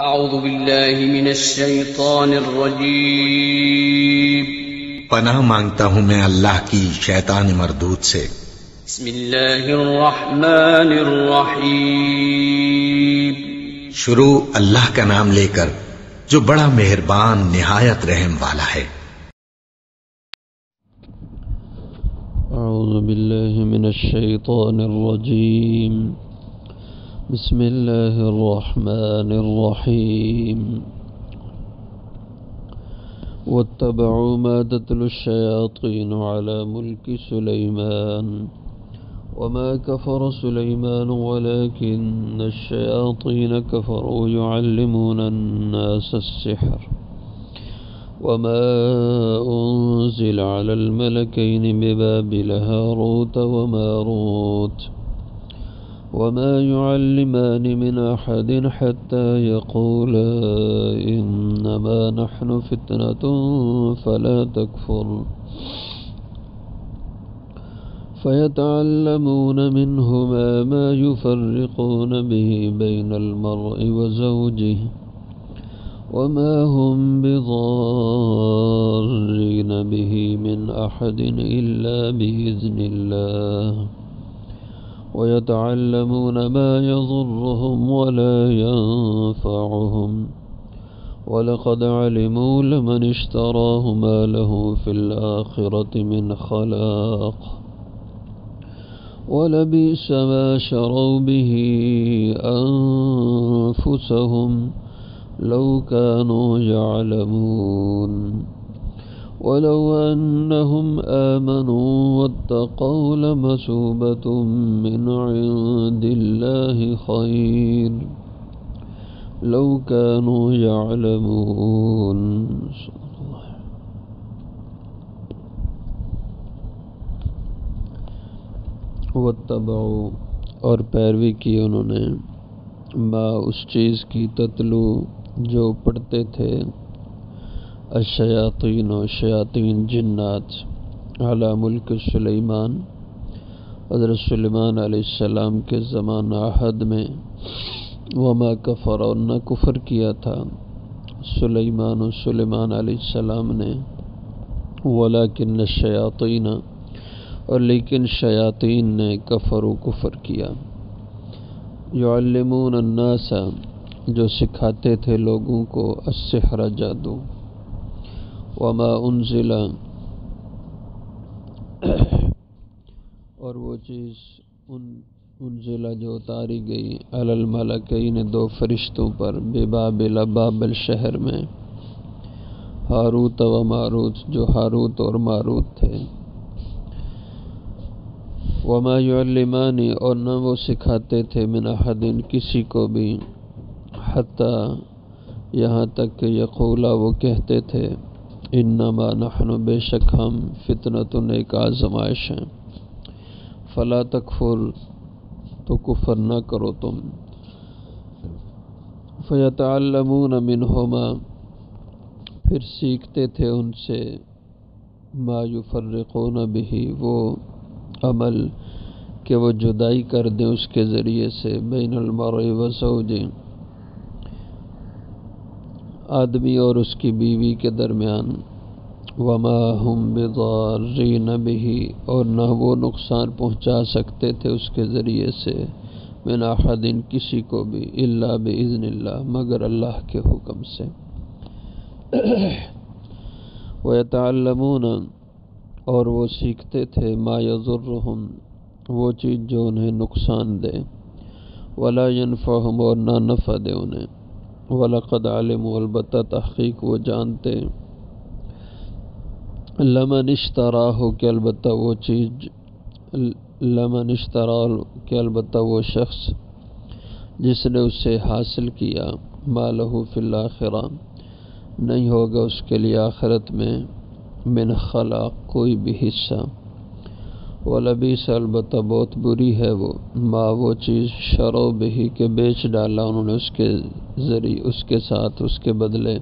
اعوذ باللہ من الشیطان الرجیم۔ پناہ مانگتا ہوں میں اللہ کی شیطان مردود سے۔ بسم اللہ الرحمن الرحیم۔ شروع اللہ کا نام لے کر جو بڑا مہربان نہایت رحم والا ہے۔ اعوذ باللہ من الشیطان الرجیم۔ بسم اللہ الرحمن الرحیم۔ واتبعوا ما تتلو الشیاطین علی ملک سلیمان وما كفر سليمان ولكن الشياطين كفروا يعلمون الناس السحر وما أنزل على الملكين ببابل هاروت وماروت وما يعلمان من أحد حتى يقولا إنما نحن فتنة فلا تكفر فيتعلمون منهما ما يفرقون به بين المرء وزوجه وما هم بضارين به من أحد إلا بإذن الله ويتعلمون ما يضرهم ولا ينفعهم وَلَقَدْ عَلِمُوا لَمَنِ اشْتَرَاهُ مَا لَهُ فِي الْآخِرَةِ مِنْ خَلَاقٍ وَلَبِئْسَ مَا شَرَوْا بِهِ أَنفُسَهُمْ لَوْ كَانُوا يَعْلَمُونَ وَلَوْ أَنَّهُمْ آمَنُوا وَاتَّقَوْا لَمَثُوبَةٌ مِّنْ عِندِ اللَّهِ خَيْرٌ لو كانوا يعلمون۔ واتبعوا اور پیروی کی انہوں نے ما اس چیز کی تتلو جو پڑھتے تھے الشیاطین و شیاطین جنات علی ملک سلیمان حضرت سلیمان علیہ السلام کے زمانہ عہد میں وما کفر اور نہ کفر کیا تھا سلیمان علیہ السلام نے ولیکن الشیاطین اور لیکن شیاطین نے کفر کیا یعلمون الناس جو سکھاتے تھے لوگوں کو السحر جادو وما انزل اور وہ چیز انزلہ جو اتاری گئی علی الملکین دو فرشتوں پر ببابل بابل شہر میں ہاروت و ماروت جو ہاروت اور ماروت تھے وما یعلمان اور نہ وہ سکھاتے تھے من احد کسی کو بھی حتیٰ یہاں تک کہ یقولا وہ کہتے تھے انما نحن بے شک ہم فتنۃ ایک آزمائش ہیں فلا تکفر تو کفر نہ کرو تم فیتعلمون منہما پھر سیکھتے تھے ان سے ما یفرقون بہ وہ عمل کہ وہ جدائی کر دیں اس کے ذریعے سے بین المرء و زوجہ آدمی اور اس کی بیوی کے درمیان وما هم بضارین بہ اور نہ وہ نقصان پہنچا سکتے تھے اس کے ذریعے سے من احد کسی کو بھی الا باذن اللہ مگر اللہ کے حکم سے ویتعلمون اور وہ سیکھتے تھے ما یضرهم وہ چیز جو انہیں نقصان دے ولا ينفعهم اور نہ نفع دے انہیں وَلَقَدْ عَلِمُوا البتہ تحقیق وہ جانتے لمن اشتراہ کہ البتہ وہ چیز لمن اشتراہ کہ البتہ وہ شخص جس نے اسے حاصل کیا ما لہ فی الآخرہ نہیں ہوگا اس کے لیے آخرت میں من خلاق کوئی بھی حصہ ولبیس البتہ بہت بری ہے وہ ما وہ چیز شرو بہی کہ بیچ ڈالا انہوں نے اس کے ذریعے اس کے ساتھ اس کے بدلے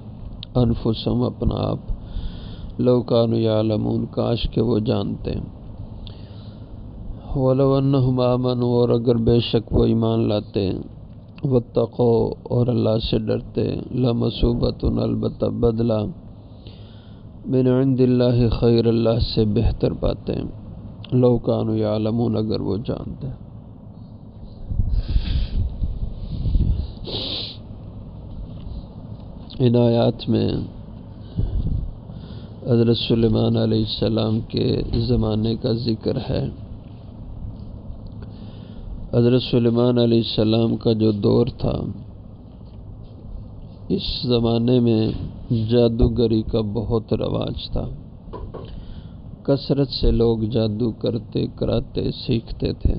انفسہم اپنا آپ لو کانوا یعلمون کاش کہ وہ جانتے وَلَوْ أَنَّهُمْ آمَنُوا اور اگر بے شک وہ ایمان لاتے واتقوا اور اللہ سے ڈرتے، لمثوبۃ البتہ بدلہ، من عند اللہ خیر اللہ سے بہتر باتیں، لو کانوا یعلمون اگر وہ جانتے۔ ان آیات میں حضرت سلیمان علیہ السلام کے زمانے کا ذکر ہے۔ حضرت سلیمان علیہ السلام کا جو دور تھا، اس زمانے میں جادوگری کا بہت رواج تھا، کثرت سے لوگ جادو کرتے کراتے سیکھتے تھے،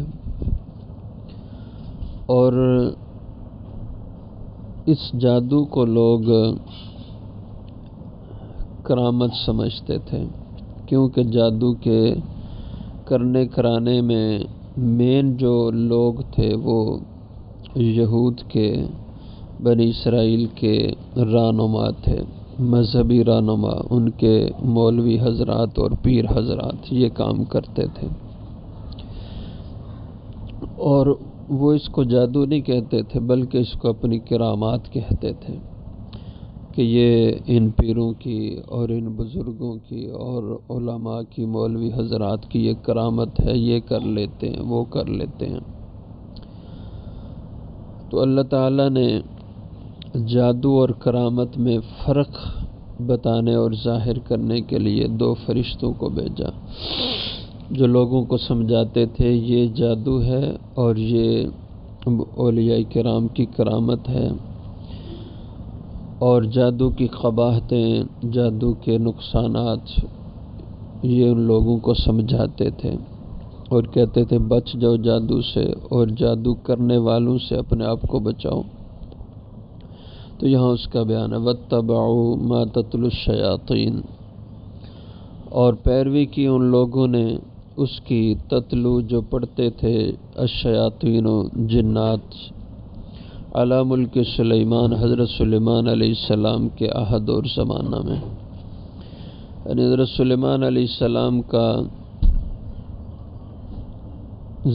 اور اس جادو کو لوگ کرامت سمجھتے تھے، کیونکہ جادو کے کرنے کرانے میں مین جو لوگ تھے وہ یہود کے، بنی اسرائیل کے رہنما تھے، مذہبی رہنما، ان کے مولوی حضرات اور پیر حضرات یہ کام کرتے تھے، اور وہ اس کو جادو نہیں کہتے تھے بلکہ اس کو اپنی کرامات کہتے تھے، کہ یہ ان پیروں کی اور ان بزرگوں کی اور علماء کی، مولوی حضرات کی یہ کرامت ہے، یہ کر لیتے ہیں، وہ کر لیتے ہیں۔ تو اللہ تعالیٰ نے جادو اور کرامت میں فرق بتانے اور ظاہر کرنے کے لیے 2 فرشتوں کو بھیجا، جو لوگوں کو سمجھاتے تھے یہ جادو ہے اور یہ اولیاء کرام کی کرامت ہے، اور جادو کی قباحتیں، جادو کے نقصانات یہ ان لوگوں کو سمجھاتے تھے، اور کہتے تھے بچ جاؤ جادو سے، اور جادو کرنے والوں سے اپنے آپ کو بچاؤ۔ تو یہاں اس کا بیان ہے، وَاتَّبَعُوا مَا تَتْلُو الشَّيَاطِينُ، اور پیروی کی ان لوگوں نے اس کی، تتلو جو پڑھتے تھے، الشیاطین جنات، علی ملک سلیمان حضرت سلیمان علیہ السلام کے عہد اور زمانہ میں، یعنی حضرت سلیمان علیہ السلام کا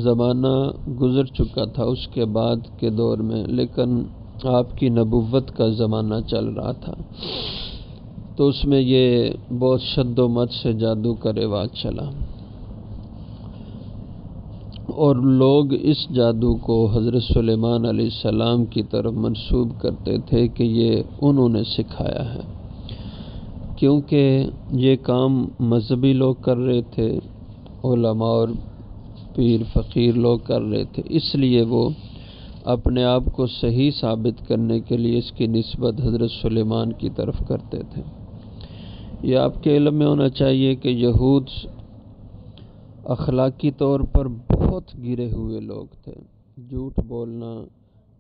زمانہ گزر چکا تھا اس کے بعد کے دور میں، لیکن آپ کی نبوت کا زمانہ چل رہا تھا، تو اس میں یہ بہت شد و مت سے جادو کا رواج چلا، اور لوگ اس جادو کو حضرت سلیمان علیہ السلام کی طرف منسوب کرتے تھے کہ یہ انہوں نے سکھایا ہے، کیونکہ یہ کام مذہبی لوگ کر رہے تھے، علماء اور پیر فقیر لوگ کر رہے تھے، اس لیے وہ اپنے آپ کو صحیح ثابت کرنے کے لیے اس کی نسبت حضرت سلیمان کی طرف کرتے تھے۔ یہ آپ کے علم میں ہونا چاہیے کہ یہود اخلاقی طور پر بہت گرے ہوئے لوگ تھے، جھوٹ بولنا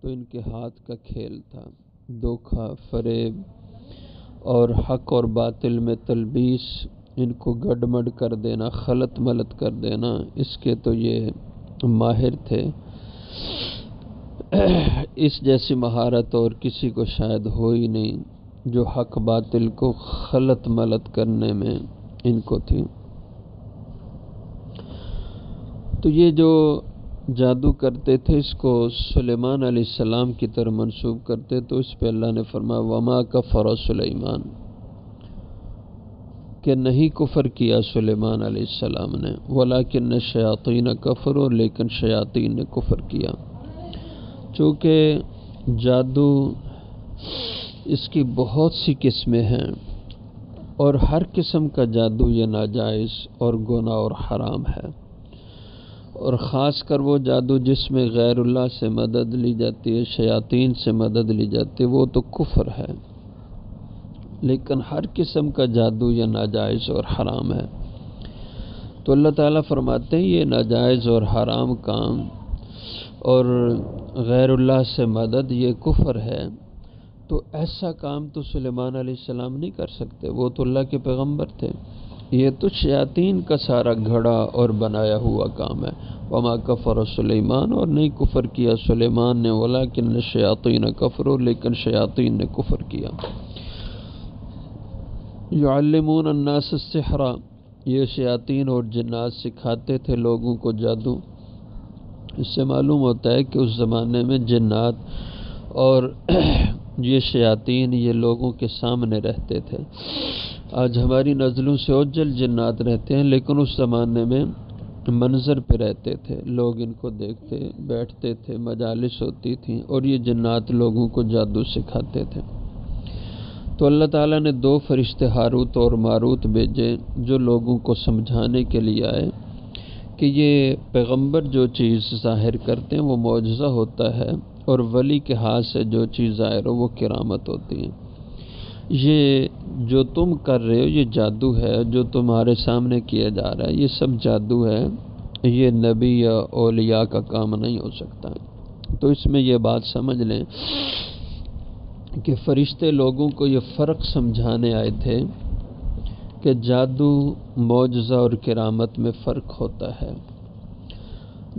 تو ان کے ہاتھ کا کھیل تھا، دھوکہ، فریب اور حق اور باطل میں تلبیس، ان کو گڈمڈ کر دینا، خلط ملط کر دینا، اس کے تو یہ ماہر تھے، اس جیسی مہارت اور کسی کو شاید ہو ہی نہیں جو حق باطل کو خلط ملط کرنے میں ان کو تھی۔ تو یہ جو جادو کرتے تھے اس کو سلیمان علیہ السلام کی طرف منسوب کرتے، تو اس پہ اللہ نے فرمایا وما کفر سلیمان، کہ نہیں کفر کیا سلیمان علیہ السلام نے، ولکن الشیاطین کفروا، لیکن شیاطین نے کفر کیا، چونکہ جادو اس کی بہت سی قسمیں ہیں، اور ہر قسم کا جادو یہ ناجائز اور گناہ اور حرام ہے، اور خاص کر وہ جادو جس میں غیر اللہ سے مدد لی جاتی ہے، شیاطین سے مدد لی جاتی ہے، وہ تو کفر ہے، لیکن ہر قسم کا جادو یہ ناجائز اور حرام ہے۔ تو اللہ تعالیٰ فرماتے ہیں یہ ناجائز اور حرام کام اور غیر اللہ سے مدد یہ کفر ہے، تو ایسا کام تو سلیمان علیہ السلام نہیں کر سکتے، وہ تو اللہ کے پیغمبر تھے، یہ تو شیاطین کا سارا گھڑا اور بنایا ہوا کام ہے۔ وما کفر سلیمان، اور نہیں کفر کیا سلیمان نے، ولکن الشیاطین کفروا، لیکن شیاطین نے کفر کیا۔ یعلمون الناس السحر، یہ شیاطین اور جنات سکھاتے تھے لوگوں کو جادو۔ اس سے معلوم ہوتا ہے کہ اس زمانے میں جنات اور یہ شیاطین یہ لوگوں کے سامنے رہتے تھے۔ آج ہماری نزلوں سے اوجل جنات رہتے ہیں، لیکن اس زمانے میں منظر پہ رہتے تھے، لوگ ان کو دیکھتے بیٹھتے تھے، مجالس ہوتی تھیں اور یہ جنات لوگوں کو جادو سکھاتے تھے۔ تو اللہ تعالیٰ نے 2 فرشتے ہاروت اور ماروت بھیجے جو لوگوں کو سمجھانے کے لیے آئے کہ یہ پیغمبر جو چیز ظاہر کرتے ہیں وہ معجزہ ہوتا ہے، اور ولی کے ہاتھ سے جو چیز ظاہر ہو وہ کرامت ہوتی ہے۔ یہ جو تم کر رہے ہو یہ جادو ہے، جو تمہارے سامنے کیا جا رہا ہے یہ سب جادو ہے، یہ نبی یا اولیاء کا کام نہیں ہو سکتا۔ تو اس میں یہ بات سمجھ لیں کہ فرشتے لوگوں کو یہ فرق سمجھانے آئے تھے کہ جادو، معجزہ اور کرامت میں فرق ہوتا ہے۔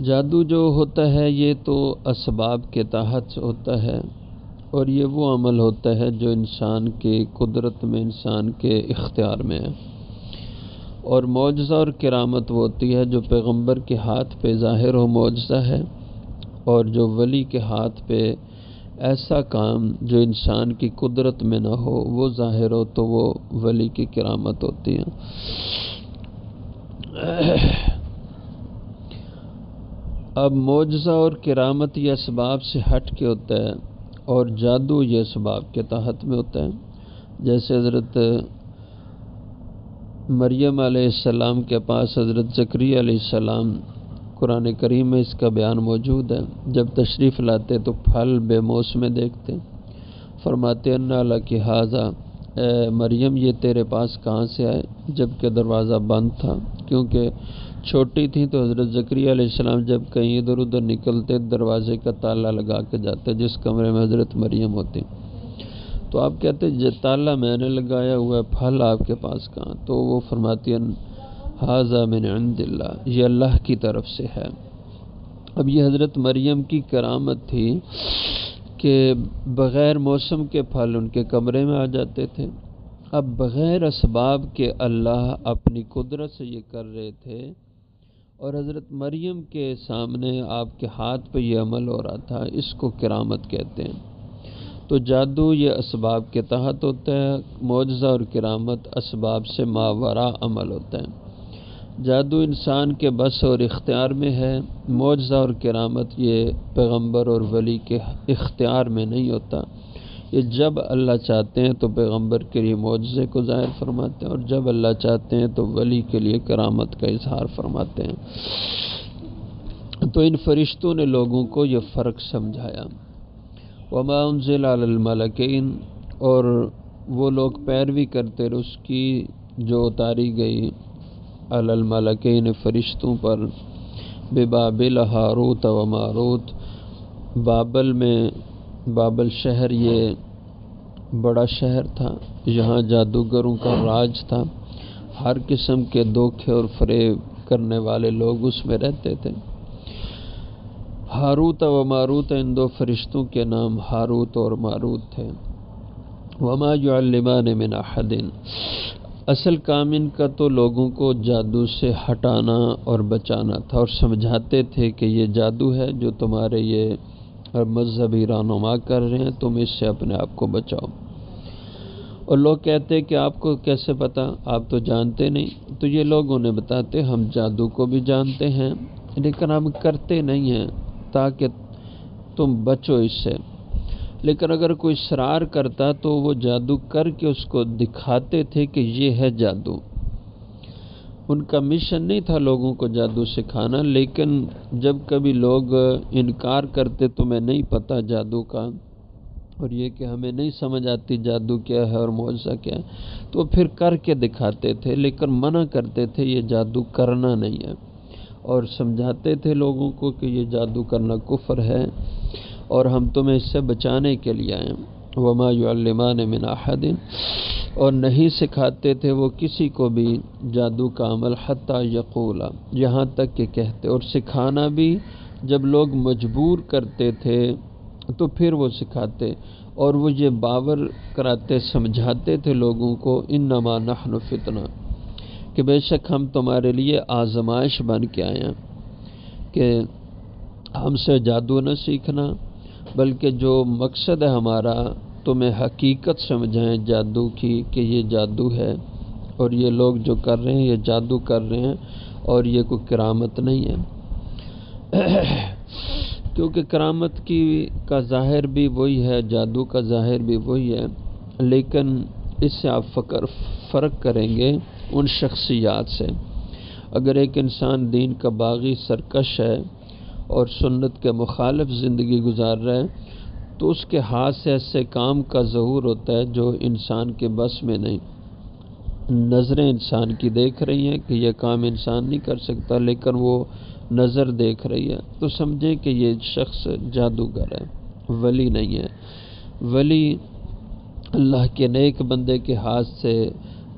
جادو جو ہوتا ہے یہ تو اسباب کے تحت ہوتا ہے، اور یہ وہ عمل ہوتا ہے جو انسان کے قدرت میں، انسان کے اختیار میں ہے۔ اور معجزہ اور کرامت وہ ہوتی ہے جو پیغمبر کے ہاتھ پہ ظاہر ہو، معجزہ ہے، اور جو ولی کے ہاتھ پہ ایسا کام جو انسان کی قدرت میں نہ ہو وہ ظاہر ہو تو وہ ولی کی کرامت ہوتی ہے۔ اب معجزہ اور کرامت یہ اسباب سے ہٹ کے ہوتا ہے، اور جادو یہ اسباب کے تحت میں ہوتا ہے۔ جیسے حضرت مریم علیہ السلام کے پاس حضرت زکریا علیہ السلام، قرآن کریم میں اس کا بیان موجود ہے، جب تشریف لاتے تو پھل بے موسم دیکھتے، فرماتے انا لک ھذا، اے مریم یہ تیرے پاس کہاں سے آئے، جبکہ دروازہ بند تھا، کیونکہ چھوٹی تھیں تو حضرت زکریا علیہ السلام جب کہیں ادھر ادھر نکلتے دروازے کا تالا لگا کے جاتے جس کمرے میں حضرت مریم ہوتی، تو آپ کہتے تالا میں نے لگایا ہوا ہے، پھل آپ کے پاس کہاں؟ تو وہ فرماتی ھذا من عند اللہ، یہ اللہ کی طرف سے ہے۔ اب یہ حضرت مریم کی کرامت تھی کہ بغیر موسم کے پھل ان کے کمرے میں آ جاتے تھے۔ اب بغیر اسباب کے اللہ اپنی قدرت سے یہ کر رہے تھے، اور حضرت مریم کے سامنے آپ کے ہاتھ پہ یہ عمل ہو رہا تھا، اس کو کرامت کہتے ہیں۔ تو جادو یہ اسباب کے تحت ہوتا ہے، معجزہ اور کرامت اسباب سے ماوراء عمل ہوتا ہے۔ جادو انسان کے بس اور اختیار میں ہے، معجزہ اور کرامت یہ پیغمبر اور ولی کے اختیار میں نہیں ہوتا۔ یہ جب اللہ چاہتے ہیں تو پیغمبر کے لیے معجزے کو ظاہر فرماتے ہیں، اور جب اللہ چاہتے ہیں تو ولی کے لیے کرامت کا اظہار فرماتے ہیں۔ تو ان فرشتوں نے لوگوں کو یہ فرق سمجھایا۔ وما انزل علی الملکین، اور وہ لوگ پیروی کرتے رہے اس کی جو اتاری گئی علی الملکین فرشتوں پر، ببابل ہاروت و ماروت، بابل میں، بابل شہر یہ بڑا شہر تھا، یہاں جادوگروں کا راج تھا، ہر قسم کے دھوکے اور فریب کرنے والے لوگ اس میں رہتے تھے۔ ہاروت و ماروت، ان 2 فرشتوں کے نام ہاروت اور ماروت تھے۔ وما يعلمان من احد، اصل کام ان کا تو لوگوں کو جادو سے ہٹانا اور بچانا تھا، اور سمجھاتے تھے کہ یہ جادو ہے جو تمہارے یہ مذہبی رہنما کر رہے ہیں، تم اس سے اپنے آپ کو بچاؤ۔ اور لوگ کہتے کہ آپ کو کیسے پتا، آپ تو جانتے نہیں۔ تو یہ لوگ انہیں بتاتے ہم جادو کو بھی جانتے ہیں لیکن ہم کرتے نہیں ہیں تاکہ تم بچو اس سے۔ لیکن اگر کوئی اصرار کرتا تو وہ جادو کر کے اس کو دکھاتے تھے کہ یہ ہے جادو۔ ان کا مشن نہیں تھا لوگوں کو جادو سکھانا، لیکن جب کبھی لوگ انکار کرتے تو میں نہیں پتہ جادو کا، اور یہ کہ ہمیں نہیں سمجھ آتی جادو کیا ہے اور معجزہ کیا ہے، تو پھر کر کے دکھاتے تھے، لیکن منع کرتے تھے یہ جادو کرنا نہیں ہے، اور سمجھاتے تھے لوگوں کو کہ یہ جادو کرنا کفر ہے اور ہم تمہیں اس سے بچانے کے لیے آئے ہیں۔ وما يعلمان من احد، اور نہیں سکھاتے تھے وہ کسی کو بھی جادو کا عمل حتی یقولا، یہاں تک کہ کہتے، اور سکھانا بھی جب لوگ مجبور کرتے تھے تو پھر وہ سکھاتے، اور وہ یہ باور کراتے سمجھاتے تھے لوگوں کو انما نحن فتنہ، کہ بے شک ہم تمہارے لیے آزمائش بن کے آئے ہیں، کہ ہم سے جادو نہ سیکھنا، بلکہ جو مقصد ہے ہمارا تمہیں حقیقت سمجھائیں جادو کی کہ یہ جادو ہے اور یہ لوگ جو کر رہے ہیں یہ جادو کر رہے ہیں اور یہ کوئی کرامت نہیں ہے کیونکہ کرامت کا ظاہر بھی وہی ہے، جادو کا ظاہر بھی وہی ہے، لیکن اس سے آپ فرق کریں گے ان شخصیات سے۔ اگر ایک انسان دین کا باغی سرکش ہے اور سنت کے مخالف زندگی گزار رہا ہے تو اس کے ہاتھ سے ایسے کام کا ظہور ہوتا ہے جو انسان کے بس میں نہیں۔ نظریں انسان کی دیکھ رہی ہیں کہ یہ کام انسان نہیں کر سکتا، لیکن وہ نظر دیکھ رہی ہے تو سمجھیں کہ یہ شخص جادوگر ہے، ولی نہیں ہے۔ ولی اللہ کے نیک بندے کے ہاتھ سے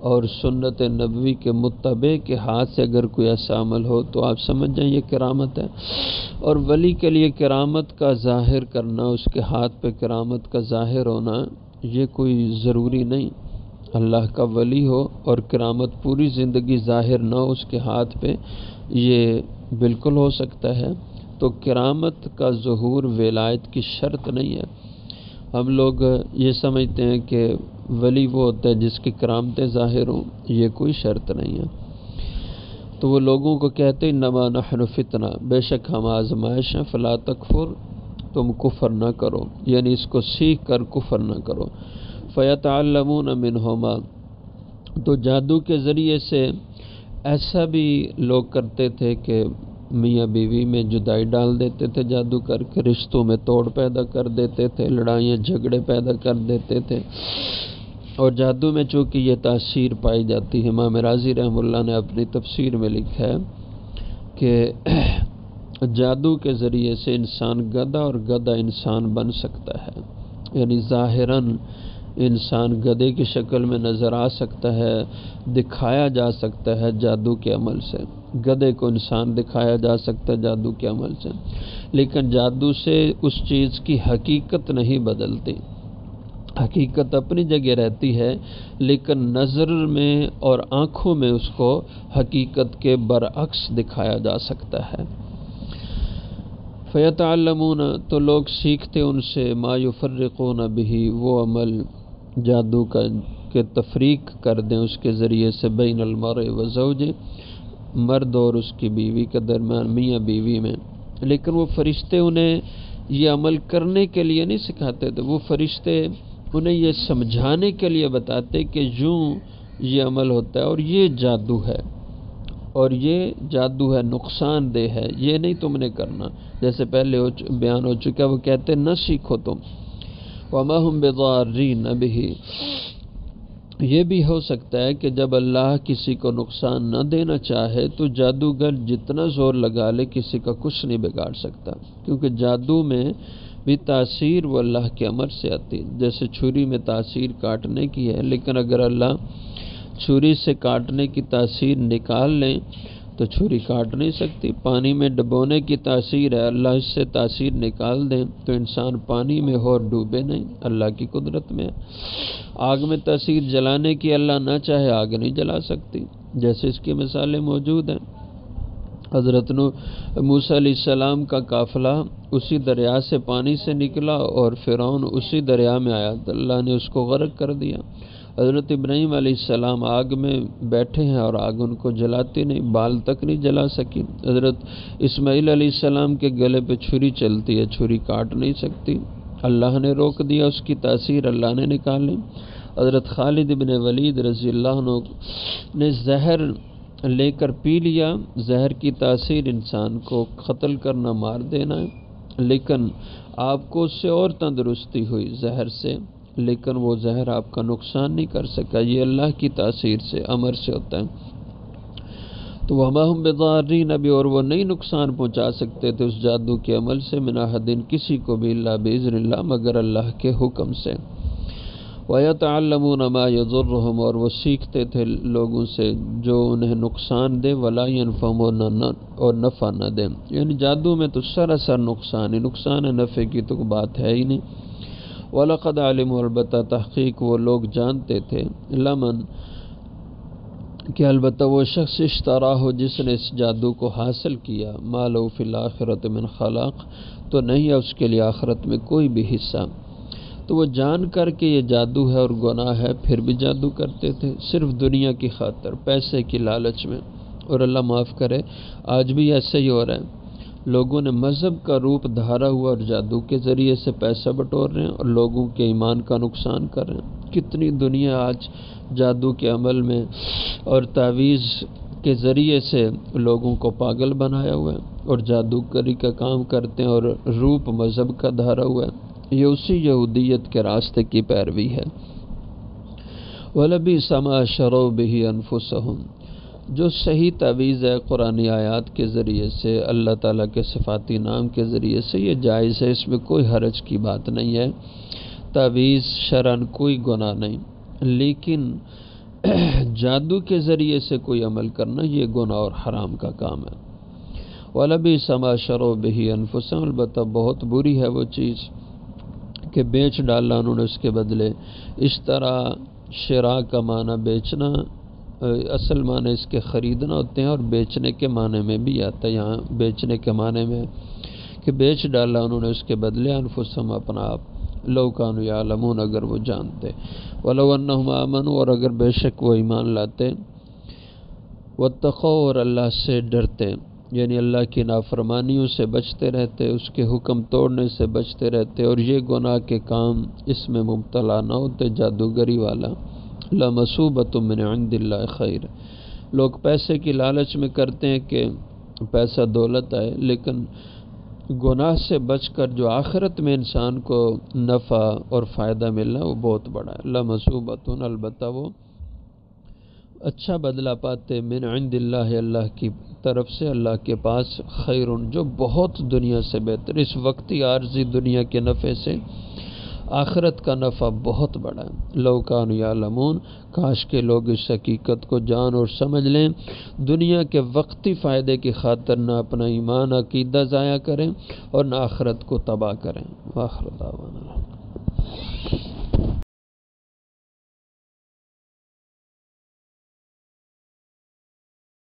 اور سنت نبوی کے متبع کے ہاتھ سے اگر کوئی ایسا عمل ہو تو آپ سمجھ جائیں یہ کرامت ہے۔ اور ولی کے لیے کرامت کا ظاہر کرنا، اس کے ہاتھ پہ کرامت کا ظاہر ہونا یہ کوئی ضروری نہیں۔ اللہ کا ولی ہو اور کرامت پوری زندگی ظاہر نہ ہو اس کے ہاتھ پہ، یہ بالکل ہو سکتا ہے۔ تو کرامت کا ظہور ولایت کی شرط نہیں ہے۔ ہم لوگ یہ سمجھتے ہیں کہ ولی وہ ہوتا ہے جس کی کرامتیں ظاہر ہوں، یہ کوئی شرط نہیں ہے۔ تو وہ لوگوں کو کہتے ہیں انما نحن فتنہ، بے شک ہم آزمائش ہیں، فلا تکفر، تم کفر نہ کرو، یعنی اس کو سیکھ کر کفر نہ کرو۔ فیتعلمون منہما، تو جادو کے ذریعے سے ایسا بھی لوگ کرتے تھے کہ میاں بیوی میں جدائی ڈال دیتے تھے، جادو کر کے رشتوں میں توڑ پیدا کر دیتے تھے، لڑائیاں جھگڑے پیدا کر دیتے تھے۔ اور جادو میں چونکہ یہ تاثیر پائی جاتی ہے، امام راضی رحمہ اللہ نے اپنی تفسیر میں لکھا ہے کہ جادو کے ذریعے سے انسان گدھا اور گدھا انسان بن سکتا ہے، یعنی ظاہراً انسان گدھے کی شکل میں نظر آ سکتا ہے، دکھایا جا سکتا ہے جادو کے عمل سے، گدھے کو انسان دکھایا جا سکتا ہے جادو کے عمل سے، لیکن جادو سے اس چیز کی حقیقت نہیں بدلتی، حقیقت اپنی جگہ رہتی ہے، لیکن نظر میں اور آنکھوں میں اس کو حقیقت کے برعکس دکھایا جا سکتا ہے۔ فیتعلمون، تو لوگ سیکھتے ان سے، ما یفرقون بہ، وہ عمل جادو کا کہ تفریق کر دیں اس کے ذریعے سے، بین المرء و زوج، مرد اور اس کی بیوی کے درمیان، میاں بیوی میں۔ لیکن وہ فرشتے انہیں یہ عمل کرنے کے لیے نہیں سکھاتے تھے، وہ فرشتے انہیں یہ سمجھانے کے لیے بتاتے کہ یوں یہ عمل ہوتا ہے اور یہ جادو ہے، اور یہ جادو ہے، نقصان دہ ہے، یہ نہیں تم نے کرنا، جیسے پہلے بیان ہو چکا۔ وہ کہتے نہ سیکھو تم، وما ہم بضارین بہ، یہ بھی ہو سکتا ہے کہ جب اللہ کسی کو نقصان نہ دینا چاہے تو جادوگر جتنا زور لگا لے کسی کا کچھ نہیں بگاڑ سکتا، کیونکہ جادو میں بھی تاثیر وہ اللہ کے امر سے آتی، جیسے چھری میں تاثیر کاٹنے کی ہے، لیکن اگر اللہ چھری سے کاٹنے کی تاثیر نکال لیں تو چھری کاٹ نہیں سکتی۔ پانی میں ڈبونے کی تاثیر ہے، اللہ اس سے تاثیر نکال دیں تو انسان پانی میں ہو اور ڈوبے نہیں، اللہ کی قدرت میں ہے۔ آگ میں تاثیر جلانے کی اللہ نہ چاہے آگ نہیں جلا سکتی، جیسے اس کی مثالیں موجود ہیں۔ حضرت موسیٰ علیہ السلام کا قافلہ اسی دریا سے پانی سے نکلا اور فرعون اسی دریا میں آیا تو اللہ نے اس کو غرق کر دیا۔ حضرت ابراہیم علیہ السلام آگ میں بیٹھے ہیں اور آگ ان کو جلاتی نہیں، بال تک نہیں جلا سکی۔ حضرت اسماعیل علیہ السلام کے گلے پہ چھری چلتی ہے، چھری کاٹ نہیں سکتی، اللہ نے روک دیا، اس کی تاثیر اللہ نے نکالی۔ حضرت خالد بن ولید رضی اللہ عنہ نے زہر لے کر پی لیا، زہر کی تاثیر انسان کو قتل کرنا، مار دینا ہے، لیکن آپ کو اس سے اور تندرستی ہوئی زہر سے، لیکن وہ زہر آپ کا نقصان نہیں کر سکا، یہ اللہ کی تاثیر سے، امر سے ہوتا ہے۔ تو وما ہم بضارین بھی، اور وہ نہیں نقصان پہنچا سکتے تھے اس جادو کے عمل سے، من احد، کسی کو بھی، الا باذن اللہ، مگر اللہ کے حکم سے۔ وَيَتَعَلَّمُونَ مَا يَضُرُّهُمْ، اور وہ سیکھتے تھے لوگوں سے جو انہیں نقصان دے، وَلَا يَنْفَعُهُمْ، اور نفع نہ دے، یعنی جادو میں تو سراسر نقصان ہی نقصان ہے، نفع کی تو بات ہے ہی نہیں۔ وَلَقَدْ عَلِمُوا، البتہ تحقیق وہ لوگ جانتے تھے، لمن کہ البتہ وہ شخص اشترا ہو جس نے اس جادو کو حاصل کیا، ما لہ فی الآخرۃ من خلاق، تو نہیں ہے اس کے لیے آخرت میں کوئی بھی حصہ۔ تو وہ جان کر کے یہ جادو ہے اور گناہ ہے پھر بھی جادو کرتے تھے، صرف دنیا کی خاطر، پیسے کی لالچ میں۔ اور اللہ معاف کرے آج بھی ایسے ہی ہو رہا ہے، لوگوں نے مذہب کا روپ دھارا ہوا اور جادو کے ذریعے سے پیسہ بٹور رہے ہیں اور لوگوں کے ایمان کا نقصان کر رہے ہیں۔ کتنی دنیا آج جادو کے عمل میں اور تعویذ کے ذریعے سے لوگوں کو پاگل بنایا ہوا ہے اور جادوگری کا کام کرتے ہیں اور روپ مذہب کا دھارا ہوا ہے۔ یہ اسی یہودیت کے راستے کی پیروی ہے۔ وَلَبِئْسَ مَا شَرَوْا بِهِ أَنفُسَهُمْ، جو صحیح تعویذ ہے قرآنی آیات کے ذریعے سے، اللہ تعالیٰ کے صفاتی نام کے ذریعے سے، یہ جائز ہے، اس میں کوئی حرج کی بات نہیں ہے، تعویذ شرعاً کوئی گناہ نہیں، لیکن جادو کے ذریعے سے کوئی عمل کرنا یہ گناہ اور حرام کا کام ہے۔ وَلَبِئْسَ مَا شَرَوْا بِهِ أَنفُسَهُمْ، البتہ بہت بری ہے وہ چیز کہ بیچ ڈالا انہوں نے اس کے بدلے۔ اشترا، شراء کا معنی بیچنا، اصل معنی اس کے خریدنا ہوتے ہیں اور بیچنے کے معنی میں بھی آتا ہے، یہاں بیچنے کے معنی میں کہ بیچ ڈالا انہوں نے اس کے بدلے انفسہم، اپنا آپ، لو کانوا یعلمون، اگر وہ جانتے، ولو انہم آمنوا، اور اگر بے شک وہ ایمان لاتے، واتقوا، اور اللہ سے ڈرتے، یعنی اللہ کی نافرمانیوں سے بچتے رہتے، اس کے حکم توڑنے سے بچتے رہتے اور یہ گناہ کے کام اس میں مبتلا نہ ہوتے، جادوگری والا۔ لَمَثُوبَةٌ مِّنْ عِندِ اللَّهِ خَيْرٌ، لوگ پیسے کی لالچ میں کرتے ہیں کہ پیسہ دولت آئے، لیکن گناہ سے بچ کر جو آخرت میں انسان کو نفع اور فائدہ ملنا وہ بہت بڑا ہے۔ لَمَثُوبَةٌ، البتہ وہ اچھا بدلہ پاتے، من عند اللہ، اللہ کی طرف سے، اللہ کے پاس، خیر، جو بہت دنیا سے بہتر، اس وقتی عارضی دنیا کے نفع سے آخرت کا نفع بہت بڑا ہے۔ لو کانوا یعلمون، کاش کے لوگ اس حقیقت کو جان اور سمجھ لیں، دنیا کے وقتی فائدے کی خاطر نہ اپنا ایمان عقیدہ ضائع کریں اور نہ آخرت کو تباہ کریں۔ وآخر دعوانا